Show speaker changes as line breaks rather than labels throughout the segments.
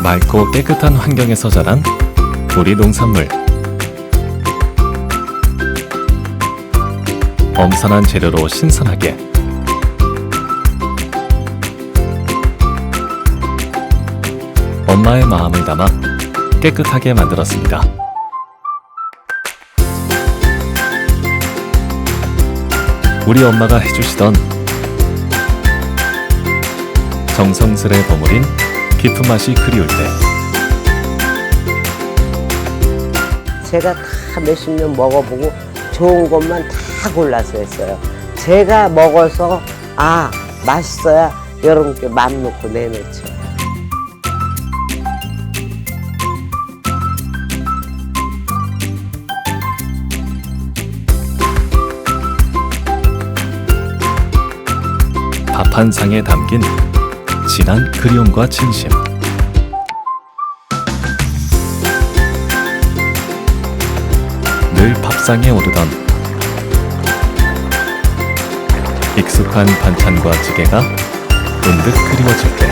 맑고 깨끗한 환경에서 자란 우리 농산물. 엄선한 재료로 신선하게. 엄마의 마음을 담아 깨끗하게 만들었습니다. 우리 엄마가 해주시던 정성스레 버무린 깊은 맛이 그리울 때,
제가 다 몇십 년 먹어보고 좋은 것만 다 골라서 했어요. 제가 먹어서 아 맛있어야 여러분께 마음 놓고 내놓죠.
밥 한 상에 담긴 진한 그리움과 진심. 늘 밥상에 오르던 익숙한 반찬과 찌개가 문득 그리워질 때,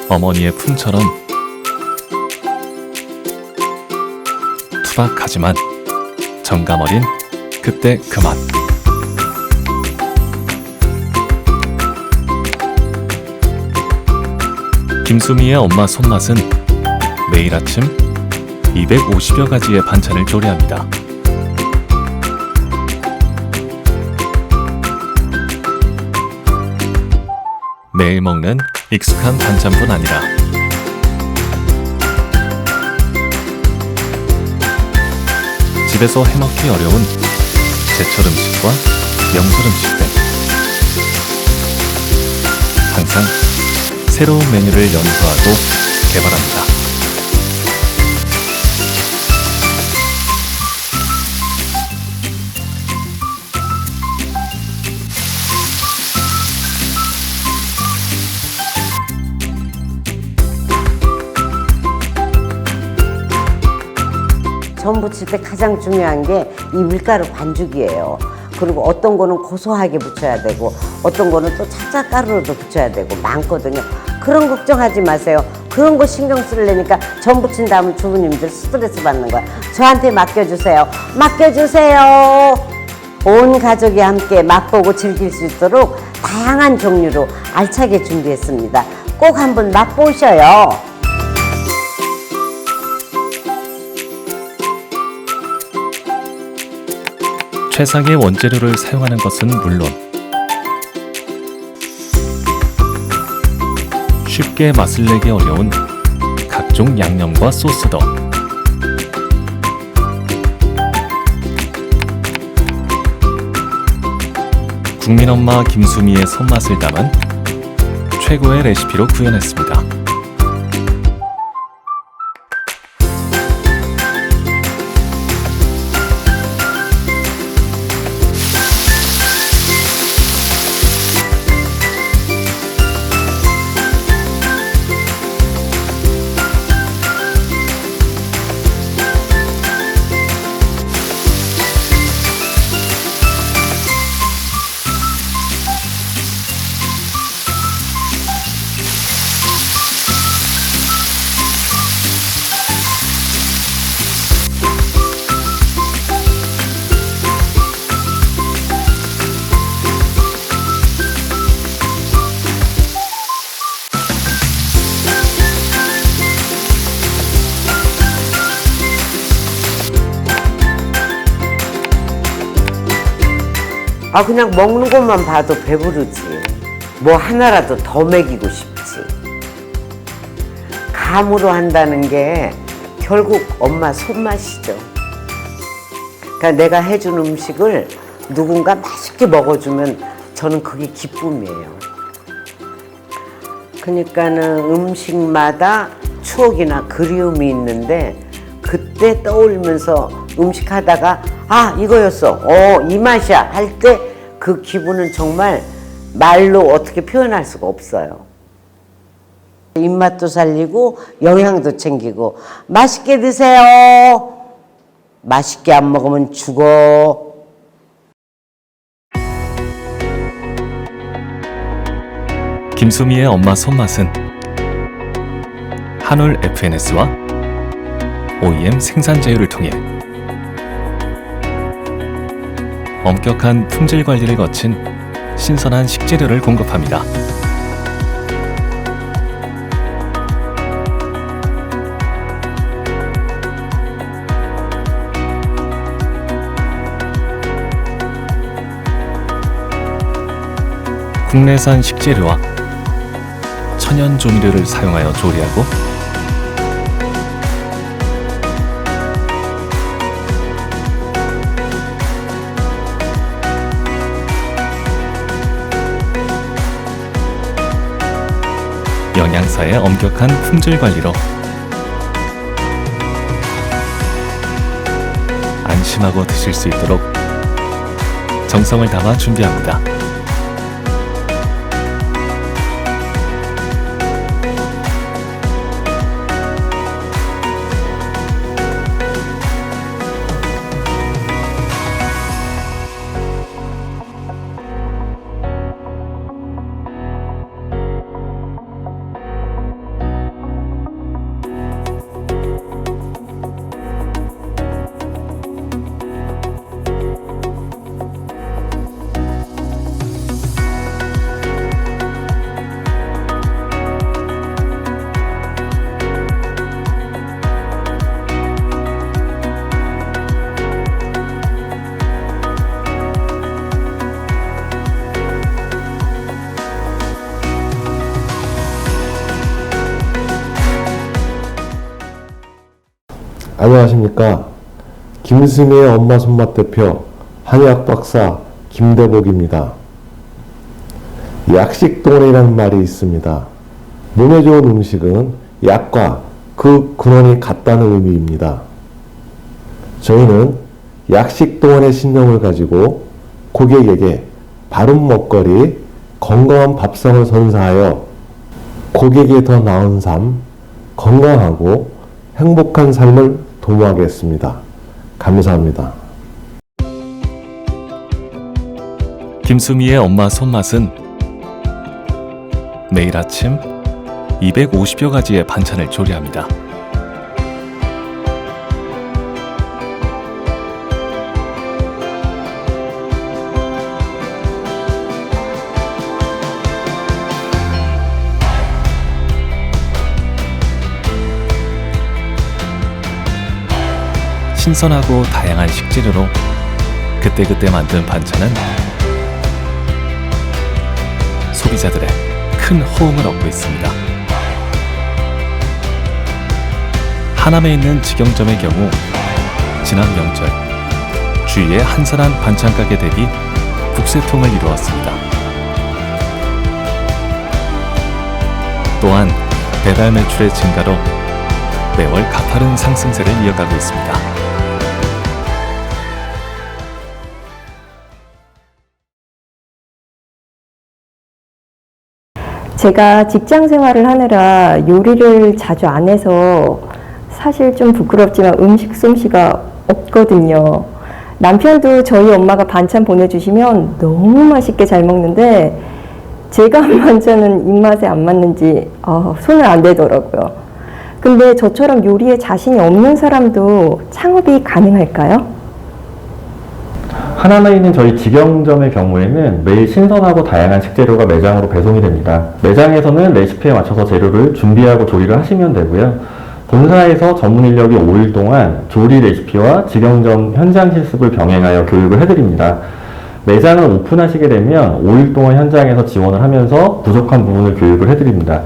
어머니의 품처럼 투박하지만 정감 어린 그때 그 맛. 김수미의 엄마 손맛은 매일 아침 250여 가지의 반찬을 조리합니다. 매일 먹는 익숙한 반찬뿐 아니라 집에서 해먹기 어려운 제철 음식과 명절 음식 등 항상 새로운 메뉴를 연구하고 개발합니다.
전 부칠 때 가장 중요한 게 이 밀가루 반죽이에요. 그리고 어떤 거는 고소하게 부쳐야 되고 어떤 거는 또 찹쌀가루로도 부쳐야 되고 많거든요. 그런 걱정하지 마세요. 그런 거 신경 쓰려니까 전 부친 다음에 주부님들 스트레스 받는 거야. 저한테 맡겨주세요. 맡겨주세요. 온 가족이 함께 맛보고 즐길 수 있도록 다양한 종류로 알차게 준비했습니다. 꼭 한번 맛보셔요.
최상의 원재료를 사용하는 것은 물론 쉽게 맛을 내기 어려운 각종 양념과 소스도 국민엄마 김수미의 손맛을 담은 최고의 레시피로 구현했습니다.
그냥 먹는 것만 봐도 배부르지. 뭐 하나라도 더 먹이고 싶지. 감으로 한다는 게 결국 엄마 손맛이죠. 그러니까 내가 해준 음식을 누군가 맛있게 먹어주면 저는 그게 기쁨이에요. 그러니까는 음식마다 추억이나 그리움이 있는데 그때 떠올리면서 음식 하다가 아 이거였어, 이 맛이야 할 때 그 기분은 정말 말로 어떻게 표현할 수가 없어요. 입맛도 살리고 영양도 챙기고 맛있게 드세요. 맛있게 안 먹으면 죽어.
김수미의 엄마 손맛은 한올 FNS와 OEM 생산 제휴를 통해 엄격한 품질 관리를 거친 신선한 식재료를 공급합니다. 국내산 식재료와 천연 조미료를 사용하여 조리하고 영양사의 엄격한 품질 관리로 안심하고 드실 수 있도록 정성을 담아 준비합니다.
안녕하십니까. 김수미의 엄마 손맛 대표 한의학 박사 김대복입니다. 약식동원이라는 말이 있습니다. 몸에 좋은 음식은 약과 그 근원이 같다는 의미입니다. 저희는 약식동원의 신념을 가지고 고객에게 바른 먹거리, 건강한 밥상을 선사하여 고객의 더 나은 삶, 건강하고 행복한 삶을 도모하겠습니다. 감사합니다.
김수미의 엄마 손맛은 매일 아침 250여 가지의 반찬을 조리합니다. 신선하고 다양한 식재료로 그때그때 만든 반찬은 소비자들의 큰 호응을 얻고 있습니다. 하남에 있는 직영점의 경우 지난 명절 주위에 한산한 반찬가게 대비 국세통을 이루었습니다. 또한 배달 매출의 증가로 매월 가파른 상승세를 이어가고 있습니다.
제가 직장 생활을 하느라 요리를 자주 안 해서 사실 좀 부끄럽지만 음식 솜씨가 없거든요. 남편도 저희 엄마가 반찬 보내주시면 너무 맛있게 잘 먹는데 제가 한 반찬은 입맛에 안 맞는지 손을 안 대더라고요. 근데 저처럼 요리에 자신이 없는 사람도 창업이 가능할까요?
하남에 있는 저희 직영점의 경우에는 매일 신선하고 다양한 식재료가 매장으로 배송이 됩니다. 매장에서는 레시피에 맞춰서 재료를 준비하고 조리를 하시면 되고요. 본사에서 전문 인력이 5일 동안 조리 레시피와 직영점 현장 실습을 병행하여 교육을 해드립니다. 매장을 오픈하시게 되면 5일 동안 현장에서 지원을 하면서 부족한 부분을 교육을 해드립니다.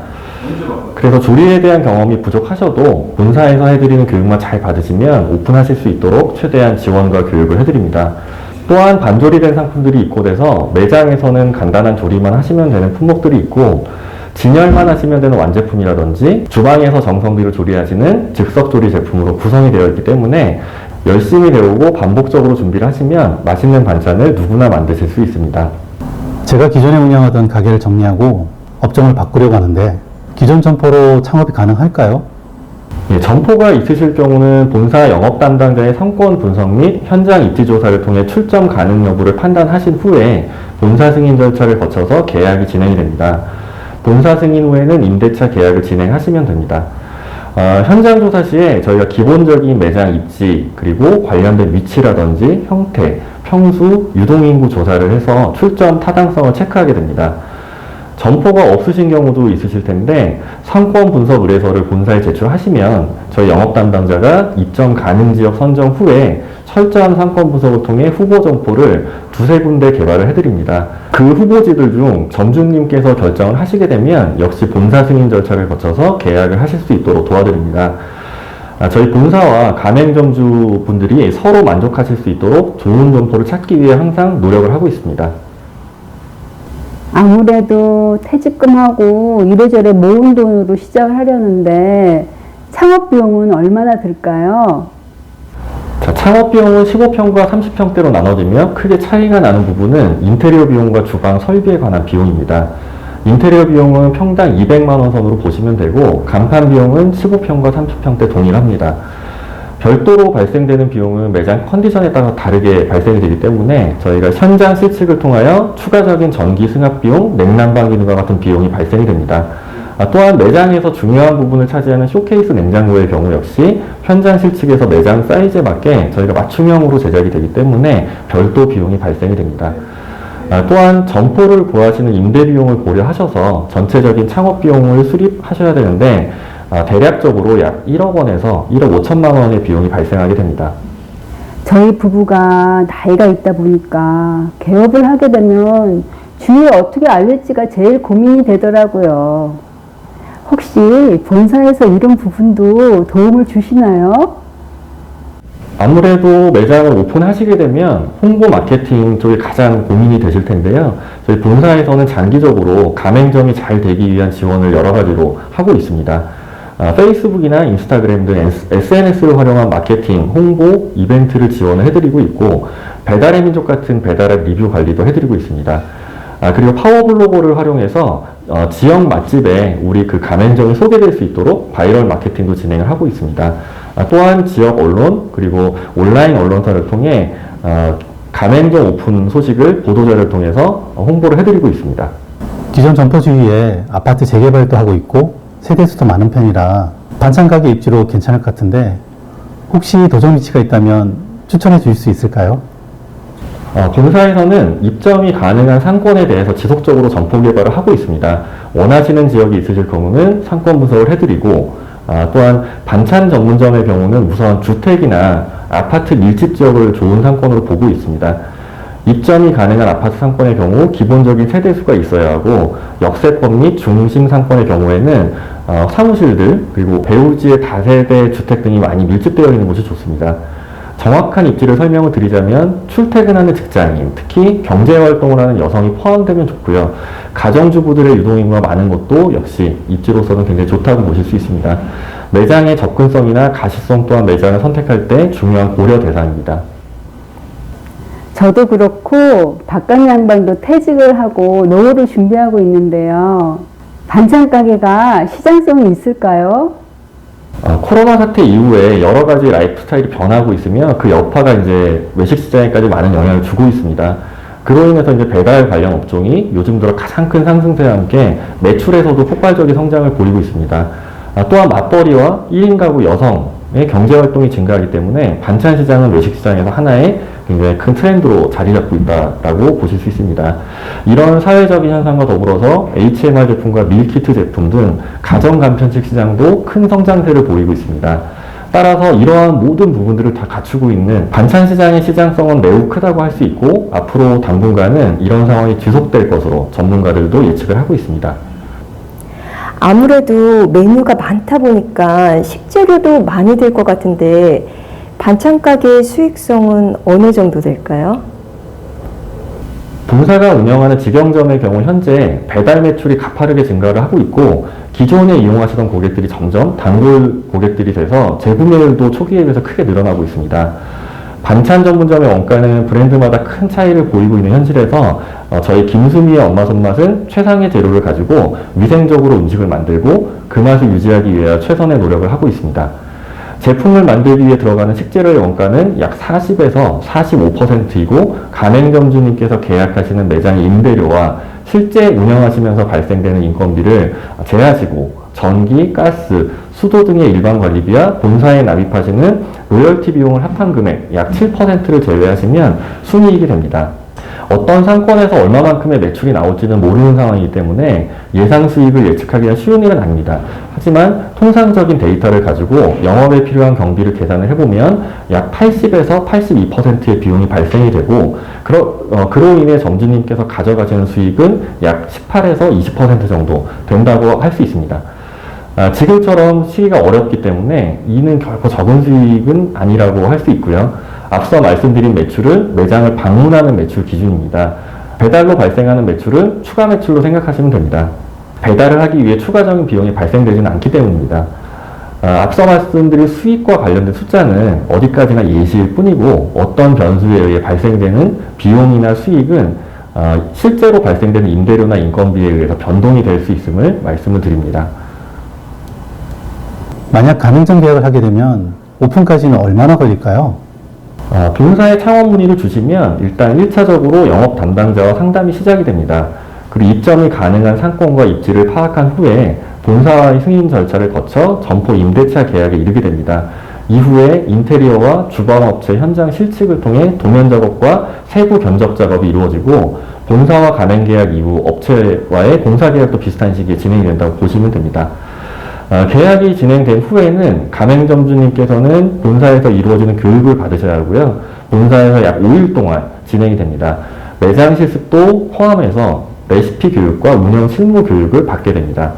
그래서 조리에 대한 경험이 부족하셔도 본사에서 해드리는 교육만 잘 받으시면 오픈하실 수 있도록 최대한 지원과 교육을 해드립니다. 또한 반조리된 상품들이 입고돼서 매장에서는 간단한 조리만 하시면 되는 품목들이 있고 진열만 하시면 되는 완제품이라든지 주방에서 정성 들여 조리하시는 즉석조리 제품으로 구성이 되어 있기 때문에 열심히 배우고 반복적으로 준비를 하시면 맛있는 반찬을 누구나 만드실 수 있습니다.
제가 기존에 운영하던 가게를 정리하고 업종을 바꾸려고 하는데 기존 점포로 창업이 가능할까요?
예, 점포가 있으실 경우는 본사 영업 담당자의 상권 분석 및 현장 입지 조사를 통해 출점 가능 여부를 판단하신 후에 본사 승인 절차를 거쳐서 계약이 진행이 됩니다. 본사 승인 후에는 임대차 계약을 진행하시면 됩니다. 현장 조사 시에 저희가 기본적인 매장 입지 그리고 관련된 위치라든지 형태, 평수, 유동인구 조사를 해서 출점 타당성을 체크하게 됩니다. 점포가 없으신 경우도 있으실 텐데 상권 분석 의뢰서를 본사에 제출하시면 저희 영업 담당자가 입점 가능 지역 선정 후에 철저한 상권 분석을 통해 후보 점포를 두세 군데 개발을 해드립니다. 그 후보지들 중 점주님께서 결정을 하시게 되면 역시 본사 승인 절차를 거쳐서 계약을 하실 수 있도록 도와드립니다. 저희 본사와 가맹점주 분들이 서로 만족하실 수 있도록 좋은 점포를 찾기 위해 항상 노력을 하고 있습니다.
아무래도 퇴직금하고 이래저래 모은 돈으로 시작을 하려는데 창업 비용은 얼마나 들까요?
자, 창업 비용은 15평과 30평대로 나눠지며 크게 차이가 나는 부분은 인테리어 비용과 주방 설비에 관한 비용입니다. 인테리어 비용은 평당 200만 원 선으로 보시면 되고 간판 비용은 15평과 30평대 동일합니다. 별도로 발생되는 비용은 매장 컨디션에 따라 다르게 발생이 되기 때문에 저희가 현장 실측을 통하여 추가적인 전기 승합 비용, 냉난방 기능과 같은 비용이 발생이 됩니다. 또한 매장에서 중요한 부분을 차지하는 쇼케이스 냉장고의 경우 역시 현장 실측에서 매장 사이즈에 맞게 저희가 맞춤형으로 제작이 되기 때문에 별도 비용이 발생이 됩니다. 또한 점포를 구하시는 임대 비용을 고려하셔서 전체적인 창업 비용을 수립하셔야 되는데 대략적으로 약 1억 원에서 1억 5천만 원의 비용이 발생하게 됩니다.
저희 부부가 나이가 있다 보니까 개업을 하게 되면 주위에 어떻게 알릴지가 제일 고민이 되더라고요. 혹시 본사에서 이런 부분도 도움을 주시나요?
아무래도 매장을 오픈하시게 되면 홍보 마케팅 쪽이 가장 고민이 되실 텐데요. 저희 본사에서는 장기적으로 가맹점이 잘 되기 위한 지원을 여러 가지로 하고 있습니다. 페이스북이나 인스타그램 등 SNS를 활용한 마케팅, 홍보, 이벤트를 지원을 해드리고 있고 배달의 민족 같은 배달앱 리뷰 관리도 해드리고 있습니다. 그리고 파워블로거를 활용해서 지역 맛집에 우리 그 가맹점이 소개될 수 있도록 바이럴 마케팅도 진행을 하고 있습니다. 또한 지역 언론 그리고 온라인 언론사를 통해 가맹점 오픈 소식을 보도자를 통해서 홍보를 해드리고 있습니다.
기존 점포 주위에 아파트 재개발도 하고 있고 세대수도 많은 편이라 반찬 가게 입지로 괜찮을 것 같은데 혹시 도정 위치가 있다면 추천해 주실 수 있을까요?
본사에서는 입점이 가능한 상권에 대해서 지속적으로 점포 개발을 하고 있습니다. 원하시는 지역이 있으실 경우는 상권 분석을 해드리고 또한 반찬 전문점의 경우는 우선 주택이나 아파트 밀집 지역을 좋은 상권으로 보고 있습니다. 입점이 가능한 아파트 상권의 경우 기본적인 세대수가 있어야 하고 역세권 및 중심 상권의 경우에는 사무실들 그리고 배우지의 다세대 주택 등이 많이 밀집되어 있는 곳이 좋습니다. 정확한 입지를 설명을 드리자면 출퇴근하는 직장인, 특히 경제활동을 하는 여성이 포함되면 좋고요. 가정주부들의 유동인구가 많은 곳도 역시 입지로서는 굉장히 좋다고 보실 수 있습니다. 매장의 접근성이나 가시성 또한 매장을 선택할 때 중요한 고려 대상입니다.
저도 그렇고 박강 양반도 퇴직을 하고 노후를 준비하고 있는데요. 반찬 가게가 시장성이 있을까요?
코로나 사태 이후에 여러 가지 라이프 스타일이 변하고 있으며 그 여파가 이제 외식 시장에까지 많은 영향을 주고 있습니다. 그로 인해서 이제 배달 관련 업종이 요즘 들어 가장 큰 상승세와 함께 매출에서도 폭발적인 성장을 보이고 있습니다. 또한 맞벌이와 1인 가구 여성의 경제 활동이 증가하기 때문에 반찬 시장은 외식 시장에서 하나의 굉장히 큰 트렌드로 자리 잡고 있다라고 보실 수 있습니다. 이런 사회적인 현상과 더불어서 HMR 제품과 밀키트 제품 등 가정 간편식 시장도 큰 성장세를 보이고 있습니다. 따라서 이러한 모든 부분들을 다 갖추고 있는 반찬 시장의 시장성은 매우 크다고 할 수 있고 앞으로 당분간은 이런 상황이 지속될 것으로 전문가들도 예측을 하고 있습니다.
아무래도 메뉴가 많다 보니까 식재료도 많이 들 것 같은데 반찬 가게의 수익성은 어느 정도 될까요?
본사가 운영하는 직영점의 경우 현재 배달 매출이 가파르게 증가를 하고 있고 기존에 이용하시던 고객들이 점점 단골 고객들이 돼서 재구매율도 초기에 비해서 크게 늘어나고 있습니다. 반찬 전문점의 원가는 브랜드마다 큰 차이를 보이고 있는 현실에서 저희 김수미의 엄마 손맛은 최상의 재료를 가지고 위생적으로 음식을 만들고 그 맛을 유지하기 위해 최선의 노력을 하고 있습니다. 제품을 만들기 위해 들어가는 식재료의 원가는 약 40에서 45%이고 가맹점주님께서 계약하시는 매장의 임대료와 실제 운영하시면서 발생되는 인건비를 제하시고 전기, 가스, 수도 등의 일반 관리비와 본사에 납입하시는 로열티 비용을 합한 금액 약 7%를 제외하시면 순이익이 됩니다. 어떤 상권에서 얼마만큼의 매출이 나올지는 모르는 상황이기 때문에 예상 수익을 예측하기가 쉬운 일은 아닙니다. 하지만 통상적인 데이터를 가지고 영업에 필요한 경비를 계산을 해보면 약 80에서 82%의 비용이 발생이 되고 그로 인해 점주님께서 가져가시는 수익은 약 18에서 20% 정도 된다고 할 수 있습니다. 지금처럼 시기가 어렵기 때문에 이는 결코 적은 수익은 아니라고 할 수 있고요. 앞서 말씀드린 매출은 매장을 방문하는 매출 기준입니다. 배달로 발생하는 매출은 추가 매출로 생각하시면 됩니다. 배달을 하기 위해 추가적인 비용이 발생되지는 않기 때문입니다. 앞서 말씀드린 수익과 관련된 숫자는 어디까지나 예시일 뿐이고 어떤 변수에 의해 발생되는 비용이나 수익은 실제로 발생되는 임대료나 인건비에 의해서 변동이 될 수 있음을 말씀을 드립니다.
만약 가맹점 계약을 하게 되면 오픈까지는 얼마나 걸릴까요?
본사에 창업 문의를 주시면 일단 1차적으로 영업 담당자와 상담이 시작이 됩니다. 그리고 입점이 가능한 상권과 입지를 파악한 후에 본사와의 승인 절차를 거쳐 점포 임대차 계약에 이르게 됩니다. 이후에 인테리어와 주방업체 현장 실측을 통해 도면 작업과 세부 견적 작업이 이루어지고 본사와 가맹 계약 이후 업체와의 공사 계약도 비슷한 시기에 진행이 된다고 보시면 됩니다. 계약이 진행된 후에는 가맹점주님께서는 본사에서 이루어지는 교육을 받으셔야 하고요. 본사에서 약 5일 동안 진행이 됩니다. 매장 실습도 포함해서 레시피 교육과 운영 실무 교육을 받게 됩니다.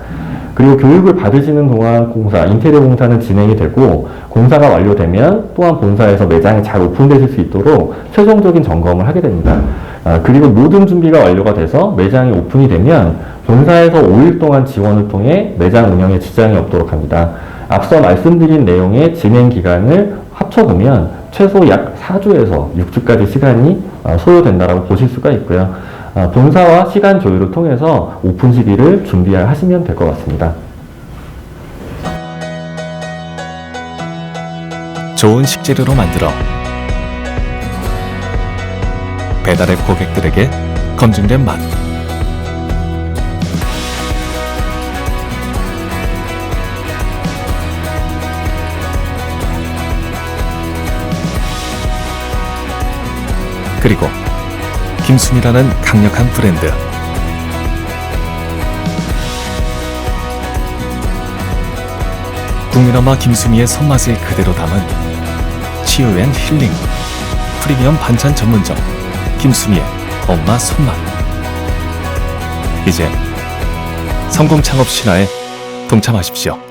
그리고 교육을 받으시는 동안 인테리어 공사는 진행이 되고 공사가 완료되면 또한 본사에서 매장이 잘 오픈되실 수 있도록 최종적인 점검을 하게 됩니다. 그리고 모든 준비가 완료가 돼서 매장이 오픈이 되면 본사에서 5일 동안 지원을 통해 매장 운영에 지장이 없도록 합니다. 앞서 말씀드린 내용의 진행 기간을 합쳐보면 최소 약 4주에서 6주까지 시간이 소요된다고 보실 수가 있고요. 본사와 시간 조율을 통해서 오픈 시기를 준비하시면 될 것 같습니다.
좋은 식재료로 만들어 배달의 고객들에게 검증된 맛. 그리고 김순이라는 강력한 브랜드. 국민엄마 김순이의 손맛을 그대로 담은 치유 앤 힐링 프리미엄 반찬 전문점 김순이의 엄마 손맛. 이제 성공 창업 신화에 동참하십시오.